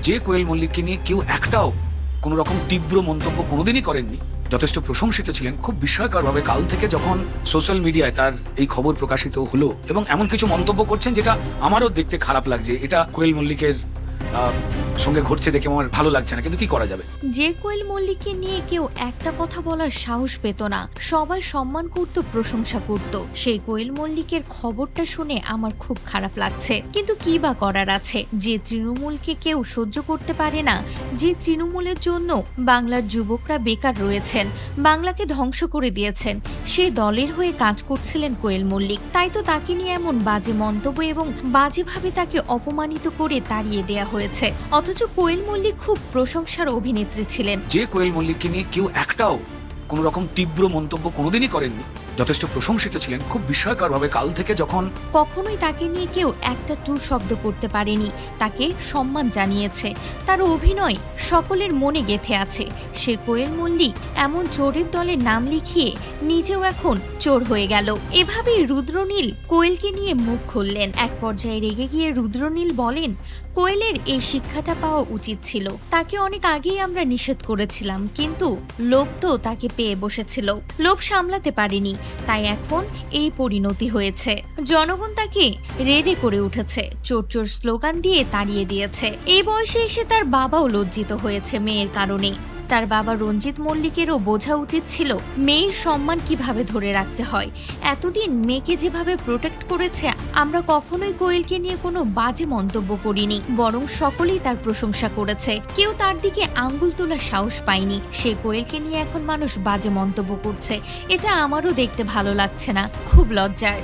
যে কোয়েল মল্লিককে নিয়ে কেউ একটাও কোনো রকম তীব্র মন্তব্য কোনোদিনই করেননি, যথেষ্ট প্রশংসিত ছিলেন। খুব বিস্ময়করভাবে কাল থেকে যখন সোশ্যাল মিডিয়ায় তার এই খবর প্রকাশিত হলো এবং এমন কিছু মন্তব্য করছেন যেটা আমারও দেখতে খারাপ লাগছে, এটা কোয়েল মল্লিকের সঙ্গে ঘটছে দেখে আমার ভালো লাগছে না, কিন্তু কি করা যাবে। যে কোয়েল মল্লিককে নিয়ে কেউ একটা কথা বলার সাহস পেত না, সবাই সম্মান করত, প্রশংসা করত, সেই কোয়েল মল্লিকের খবরটা শুনে আমার খুব খারাপ লাগছে। কিন্তু কি বা করার আছে, যে তৃণমূলকে কেউ সহ্য করতে পারে না, যে তৃণমূলের জন্য বাংলার যুবকরা বেকার রয়েছেন, বাংলাকে ধ্বংস করে দিয়েছেন, সেই দলের হয়ে কাজ করছিলেন কোয়েল মল্লিক। তাই তো তাকে নিয়ে এমন বাজে মন্তব্য এবং বাজেভাবে তাকে অপমানিত করে তাড়িয়ে দেয়া হয়েছে। অথচ কোয়েল মল্লিক খুব প্রশংসার অভিনেত্রী ছিলেন। যে কোয়েল মল্লিককে নিয়ে কেউ একটাও কোনো রকম তীব্র মন্তব্য কোনোদিনই করেননি, যথেষ্ট প্রশংসিত ছিলেন। খুব বিস্ময়করভাবে কাল থেকে যখন কখনোই তাকে নিয়ে কেউ একটা টু শব্দ করতে পারেনি, তাকে সম্মান জানিয়েছে, তার অভিনয় সকলের মনে গেঁথে আছে। সে কোয়েল মল্লিক এমন চোরের দলে নাম লিখিয়ে নিজেও এখন চোর হয়ে গেল। এভাবেই রুদ্রনীল কোয়েলকে নিয়ে মুখ খুললেন। এক পর্যায়ে রেগে গিয়ে রুদ্রনীল বলেন, কোয়েলের এই শিক্ষাটা পাওয়া উচিত ছিল, তাকে অনেক আগেই আমরা নিষেধ করেছিলাম, কিন্তু লোভ তো তাকে পেয়ে বসেছিল, লোভ সামলাতে পারেনি, তাই এখন এই পরিণতি হয়েছে। জনগণ তাকে রেডে করে উঠেছে, চোর চোর স্লোগান দিয়ে তাড়িয়ে দিয়েছে। এই বয়সে এসে তার বাবাও লজ্জিত হয়েছে মেয়ের কারণে। তার বাবা রঞ্জিত মল্লিকেরও বোঝা উচিত ছিল মেয়ের সম্মান কিভাবে ধরে রাখতে হয়। এতদিন মেয়েকে যেভাবে প্রোটেক্ট করেছে, আমরা কখনোই কোয়েলকে নিয়ে কোনো বাজে মন্তব্য করিনি, বরং সকলেই তার প্রশংসা করেছে। কেউ তার দিকে আঙ্গুল তোলার সাহস পায়নি। সে কোয়েলকে নিয়ে এখন মানুষ বাজে মন্তব্য করছে, এটা আমারও দেখতে ভালো লাগছে না, খুব লজ্জার।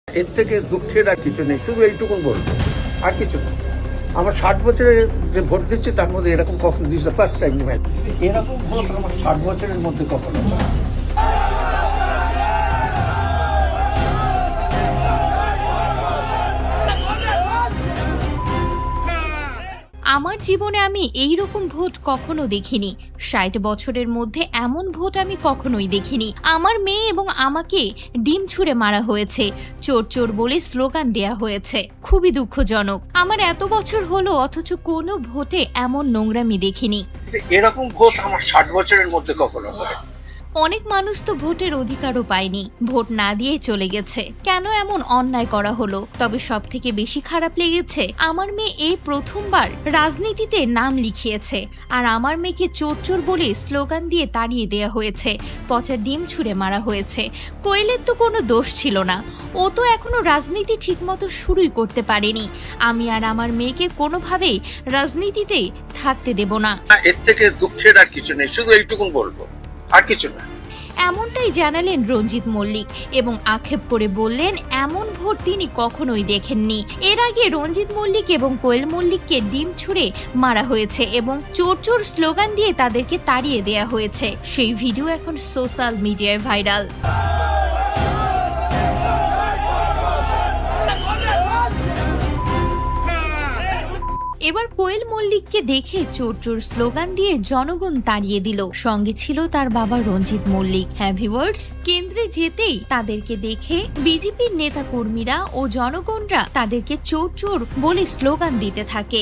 এর থেকে দুঃখের আর কিছু নেই, শুধু এইটুকুন বলবো, আর কিছু না। আমার 60 বছরে যে ভোট দিচ্ছে তার মধ্যে এরকম কখনো দিস দ্য ফার্স্ট টাইম, এরকম ভোট আমার 60 বছরের মধ্যে কখনো হয় না। আমার জীবনে আমি এই রকম ভোট কখনো দেখিনি। 60 বছরের মধ্যে এমন ভোট আমি কখনোই দেখিনি। আমার মেয়ে এবং আমাকে ডিম ছুঁড়ে মারা হয়েছে, চোর চোর বলে স্লোগান দেয়া হয়েছে। খুবই দুঃখজনক। আমার এত বছর হলো অথচ কোনো ভোটে এমন নোংরামি দেখিনি। এরকম ভোট আমার 60 বছরের মধ্যে কখনো হয়। অনেক মানুষ তো ভোটের অধিকারও পায়নি, ভোট না দিয়ে চলে গেছে। কেন এমন অন্যায় করা হলো? তবে সব থেকে বেশি খারাপ লেগেছে, আমার মেয়ে এই প্রথমবার রাজনীতিতে নাম লিখিয়েছে, আর আমার মেয়েকে চোর চোর বলে স্লোগান দিয়ে তাড়িয়ে দেয়া হয়েছে, পচা ডিম ছুঁড়ে মারা হয়েছে। কোয়েলের তো কোনো দোষ ছিল না, ও তো এখনো রাজনীতি ঠিকমতো শুরুই করতে পারেনি। আমি আর আমার মেয়েকে কোনোভাবেই রাজনীতিতে থাকতে দেব না। এর থেকে দুঃখের আর কিছু নেই, শুধু এইটুকুন বলবো, আর কিছু না। এমনটাই জানালেন রঞ্জিত মল্লিক এবং আক্ষেপ করে বললেন, এমন ভোট তিনি কখনোই দেখেননি। এর আগে রঞ্জিত মল্লিক এবং কোয়েল মল্লিককে ডিম ছুঁড়ে মারা হয়েছে এবং চোর চোর স্লোগান দিয়ে তাদেরকে তাড়িয়ে দেয়া হয়েছে। সেই ভিডিও এখন সোশ্যাল মিডিয়ায় ভাইরাল। এবার কোয়েল মল্লিককে দেখে চোর চোর স্লোগান দিয়ে জনগণ তাড়িয়ে দিল। সঙ্গে ছিল তার বাবা রঞ্জিত মল্লিক। হ্যাঁ ভিউয়ার্স, কেন্দ্রে যেতেই তাদেরকে দেখে বিজেপির নেতা কর্মীরা ও জনগণরা তাদেরকে চোর চোর বলে স্লোগান দিতে থাকে।